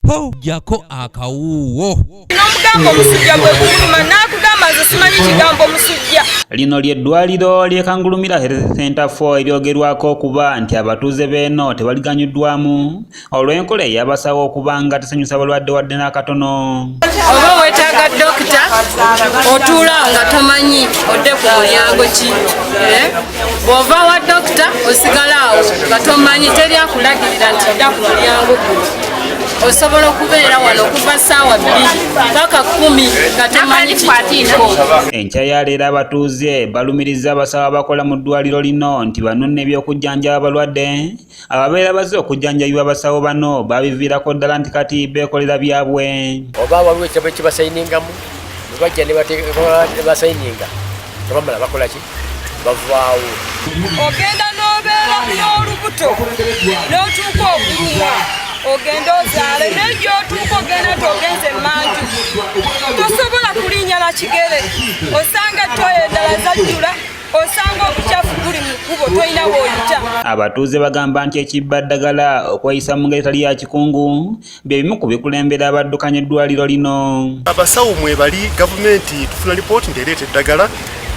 po jako akawuwo. N'omugambo omusujja gwe guluma n'akugamba nze simanyi kigambo omusujja. Lino ly'eddwaliro ly'ekangulumira Health Center 4 eryogerwako okuba nti abatuuze b'eno tebaliganyuddwamu olw'enkola ey'abasawo okuba nga tesanyusa balwadde wadde n'akatono. Oba weetaaga dokita otuula nga tomanyi odde ku mulyango ki. Bw'ova wa dokita osigala awo nga tomanyi teri akulagirira nti dda ku mulyango guno. Osobola okubeera wano okuva ssaawa 2 paka 10 nga tomanyi kituuko. Enkya ya leero abatuuze balumiriza abasawo abakola mu ddwaliro lino nti banunna eby'okujjanjaba abalwadde ababeera bazze okujjanjabibwa abasawo bano babiviirako ddala nti kati beekolera byabwe. Oba waliwo ekitabo ekibasayiningamu ne bajja ne basayininga nga bamala bakola ki bavaawo. Ogenda n'obeera n'olubuto n'otuuka okulumwa ogenda ozaale n'egyotuuka ogenda togenze manju tosobola kulinnya na kigere osanga toyo eddala zajjula osanga obucaafu buli mu kkubo tolina bw'oyita. Abatuuze bagamba nti ekibba ddagala okweyisa mu ngeri etali ya kikungu bye bimu ku bikulembera abaddukanya eddwaliro lino. Abasawo mwebali gavumenti tufuna lipooti nti ereeta eddagala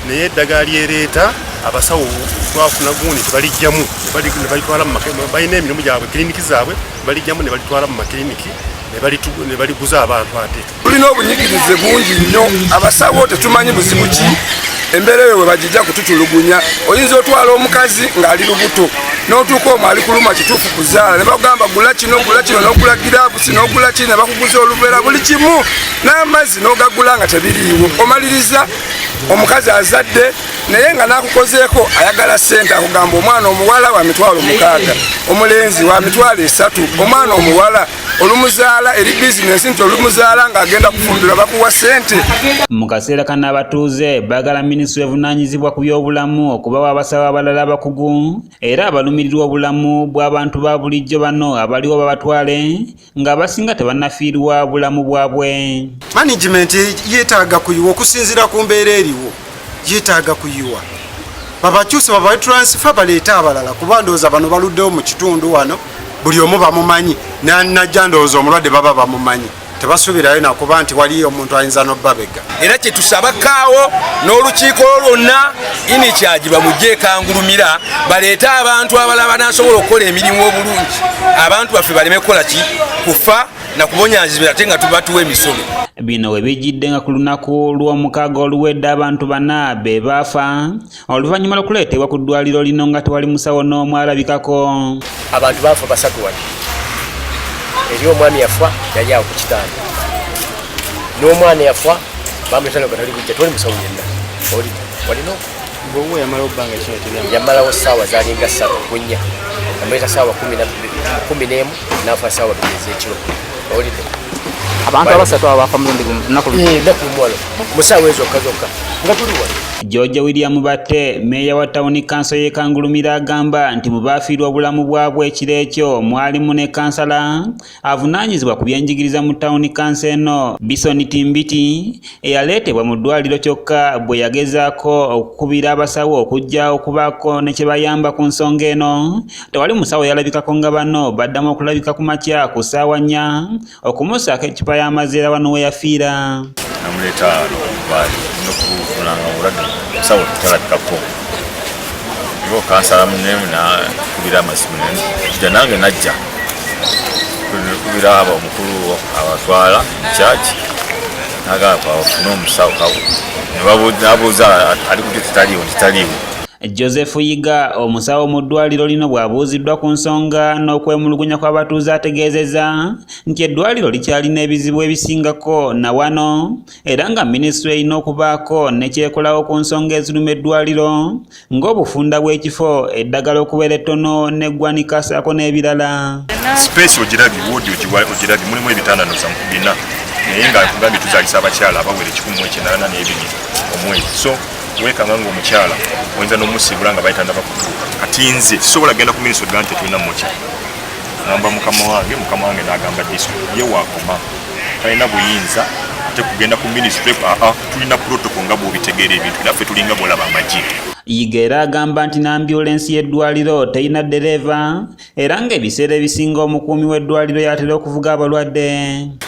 naye eddagala lyereeta abasawo twafuna gundi tebalijjamu ne balitwala balina emirimu gyabwe kiriniki zaabwe balijjamu ne balitwala mu makiriniki ne baliguza abantu ate. Tulina obunyigirize bungi nnyo abasawo tetumanyi buzibu ki embeera eyo we bagijja kututulugunya. Oyinza otwala omukazi ng'ali lubuto n'otuuka omwo ali kuluma kituufu kuzaala ne bagamba gula kino n'ogula giraavusi n'ogula kino ne bakuguza olubeera buli kimu n'amazzi n'ogagula nga tebiriiwo omaliriza omukazi azadde naye nga n'akukozeeko ayagala ssente akugamba omwana omuwala wa 6,000 omulenzi wa 3,000 omwana omuwala olumuzaala eri bizinesi nti olumuzaala ng'agenda kufumbirwa bakuwa ssente. Mu kaseera kano abatuuze baagala minisitule evunaanyizibwa ku by'obulamu okubawa abasawo abalala abakugu era abalumirirwa obulamu bw'abantu ba bulijjo bano abaliwo babatwale nga abasinga tebannafiirwa bulamu bwabwe. Management yeetaaga kuyiwa okusinziira ku mbeera eriwo yeetaaga kuyiwa babakyuse babatransfer baleeta abalala kuba ndowooza bano baluddewo mu kitundu wano buli omu bamumanyi najja ndowooza omulwadde baba bamumanyi tebasuubirayo nakuba nti waliyo omuntu ayinza n'obbabega. Era kye tusaba kaawo n'olukiiko lwonna inikyagi bamujje ekangulumira baleete abantu abalala banasobola okukola emirimu obulungi abantu baffe baleme kukola ki kufa na kubonyaazibwa ate nga tubatuwa emisolo. Bino we bijjidde nga ku lunaku lw'omukaaga oluwedde abantu 4 be baafa oluvannyuma lw'okuleetebwa ku ddwaliro lino nga tewali musawo n'omu alabikako. Abantu baafa 3 wali eri omwami yafa yali awo ku kitanda n'omwana yafa bamuletana nga tali kujja toli musawo yenna walina Bw'owa yamala obbanga kino teri yamalawo ssaawa zaalinga 3 kunya amuleeta ssaawa 11 n'afa ssaawa 2 ez'ekiro owulidde. Abantu abasatu abafa mulundi lunaku lumu musaawa ezo zokka nga tuli wano. George William Batte meeya wa ttawuni kanso y'ekangulumira agamba nti mu baafiirwa obulamu bwabwe ekiro ekyo mwalimu ne kansala avunaanyizibwa ku byenjigiriza mu ttawuni kanso eno Bison Timbiti eyaleetebwa mu ddwaliro kyokka bwe yagezaako okukubira abasawo okujja okubaako ne kye bayamba ku nsonga eno tewali musawo yalabikako nga bano baddamu okulabika ku makya ku ssaawa 4 okumusaako eccupa y'amazzi era wano we yafiira. Namuleeta n'okufunanga obulwadde musawo talabikako ibo kansala munemu nakubira amasimu kija nange najja kubira omukulu abatwala kyaki nagamba bafuna omusawo nabuuza ali kuti titaliiwo. Joseph Yiga omusawo mu ddwaliro lino bw'abuuziddwa ku nsonga n'okwemulugunya kw'abatuuze ategeezezza nti eddwaliro likyalina ebizibu ebisingako na wano era nga minisitule erina okubaako ne kyekolawo ku nsonga eziruma eddwaliro ng'obufunda bw'ekifo eddagala okubeera ettono n'eggwanika ssaako n'ebirala. Space ogirabye woodi ogirabye mulimu ebitanda 4 naye nga kugambye tuzaalisa abakyala abawera 192 omwezi so wekanga ng'omukyala oyinza n'omusibula nga bayita ndabakutuuka kati nze sisobola genda ku minisitule gante tulina muki ngamba mukama wange n'agamba disitulikiti ye wakoma talina buyinza ate kugenda ku minisitule tulina protocol nga bw'obitegeera ebintu naffe tulinga bw'olaba amagi. Yiga era agamba nti n'ambyulensi y'eddwaliro terina ddereeva era ng'ebiseera ebisinga omukuumi w'eddwaliro yatera okuvuga abalwadde.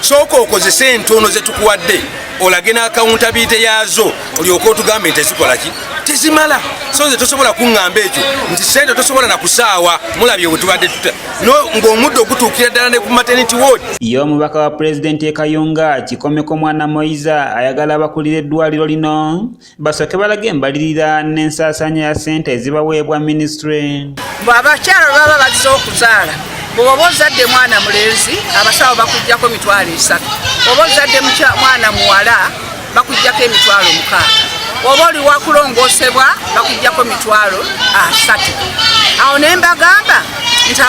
Sooka okozese entono ze tukuwadde olage n'akawuntabiyite yaazo olyoke otugambe nti tezikola ki tezimala so nze tosobola kuŋŋamba ekyo nti sente tosobola na kusaawa mulabye bwe tubadde ng'omuddo gutuukira ddala ne ku maternity ward. Ye omubaka wa pulezidenti e Kayunga Kikomeko Mwana Moiza ayagala abakulira eddwaliro lino basooke balage embalirira n'ensaasaanya ya ssente ezibaweebwa minisitule. Abakyala baba bazze okuzaala bw'oba ozadde mwana mulenzi abasawo bakuggyako emitwalo 3, oba ozadde mwana muwala bakuggyako emitwalo 6, oba oli wakulongoosebwa bakuggyako emitwalo 3. Awo ne mbagamba nti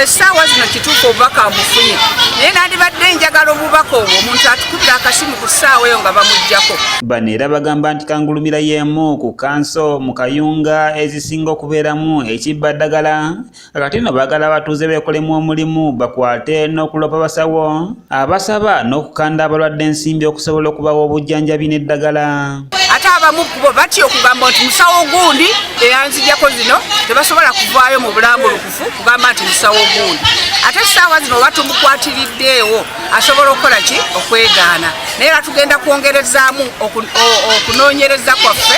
essaawa zino kituufu obubaka mbufunye naye nandibadde njagala obubaka obwo omuntu atukubira akasimu ku ssaawa eyo nga bamuggyako. Bano era bagamba nti Kangulumira y'emu ku kanso mu Kayunga ezisinga okubeeramu ekibbaddagala kati nno baagala abatuuze beekolemu omulimu bakwate n'okulopa basawo abasaba n'okukanda abalwadde ensimbi okusobola okubawa obujjanjabi n'eddagala. Ate abamu kubo batya okugamba nti musawo gundi eyanzijjako zino tebasobola kuvaayo mu bulambulukufu kugamba nti musawo gundi. Ate essaawa zino batumukwatiriddeewo asobola okukola ki okwegaana naye era tugenda kwongerezaamu okunoonyereza kwaffe